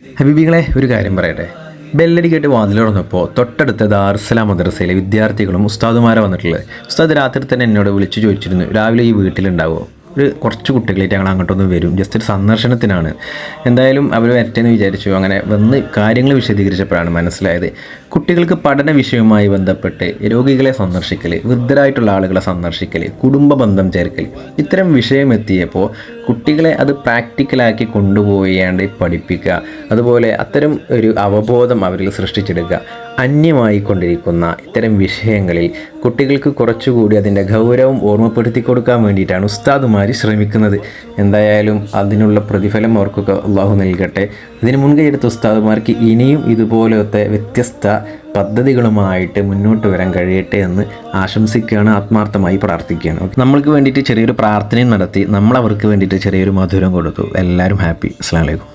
ഹബീബികളെ ഒരു കാര്യം പറയട്ടെ. ബെല്ലടി കേട്ട് വാതിൽ തുറന്നപ്പോൾ തൊട്ടടുത്ത ദാറുസ്സലാം മദ്രസയിലെ വിദ്യാർത്ഥികളും ഉസ്താദുമാരെ വന്നിട്ടുള്ളത്. ഉസ്താദ് രാത്രി തന്നെ എന്നോട് വിളിച്ചു ചോദിച്ചിരുന്നു, രാവിലെ ഈ വീട്ടിലുണ്ടാവുമോ? കുറച്ച് കുട്ടികളായിട്ട് ഞങ്ങൾ അങ്ങോട്ടൊന്ന് വരും, ജസ്റ്റ് ഒരു സന്ദർശനത്തിനാണ്. എന്തായാലും അവർ വരട്ടെന്ന് വിചാരിച്ചു. അങ്ങനെ വന്ന് കാര്യങ്ങൾ വിശദീകരിച്ചപ്പോഴാണ് മനസ്സിലായത്, കുട്ടികൾക്ക് പഠന വിഷയവുമായി ബന്ധപ്പെട്ട് രോഗികളെ സന്ദർശിക്കൽ, വൃദ്ധരായിട്ടുള്ള ആളുകളെ സന്ദർശിക്കൽ, കുടുംബ ബന്ധം ചേർക്കൽ, ഇത്തരം വിഷയം എത്തിയപ്പോൾ കുട്ടികളെ അത് പ്രാക്ടിക്കലാക്കി കൊണ്ടുപോയാണ്ട് പഠിപ്പിക്കുക, അതുപോലെ അത്തരം ഒരു അവബോധം അവരിൽ സൃഷ്ടിച്ചെടുക്കുക. അന്യമായിക്കൊണ്ടിരിക്കുന്ന ഇത്തരം വിഷയങ്ങളിൽ കുട്ടികൾക്ക് കുറച്ചുകൂടി അതിൻ്റെ ഗൗരവം ഓർമ്മപ്പെടുത്തി കൊടുക്കാൻ വേണ്ടിയിട്ടാണ് ഉസ്താദുമാർ ശ്രമിക്കുന്നത്. എന്തായാലും അതിനുള്ള പ്രതിഫലം അവർക്കൊക്കെ അള്ളാഹു നൽകട്ടെ. ഇതിന് മുൻകൈയെടുത്ത ഉസ്താദുമാർക്ക് ഇനിയും ഇതുപോലത്തെ വ്യത്യസ്ത പദ്ധതികളുമായിട്ട് മുന്നോട്ട് വരാൻ കഴിയട്ടെ എന്ന് ആശംസിക്കുകയാണ്, ആത്മാർത്ഥമായി പ്രാർത്ഥിക്കുകയാണ്. നമ്മൾക്ക് വേണ്ടിയിട്ട് ചെറിയൊരു പ്രാർത്ഥനയും നടത്തി, നമ്മൾ അവർക്ക് വേണ്ടിയിട്ട് ചെറിയൊരു മധുരം കൊടുത്തു. എല്ലാവരും ഹാപ്പി. അസ്സലാമു അലൈക്കും.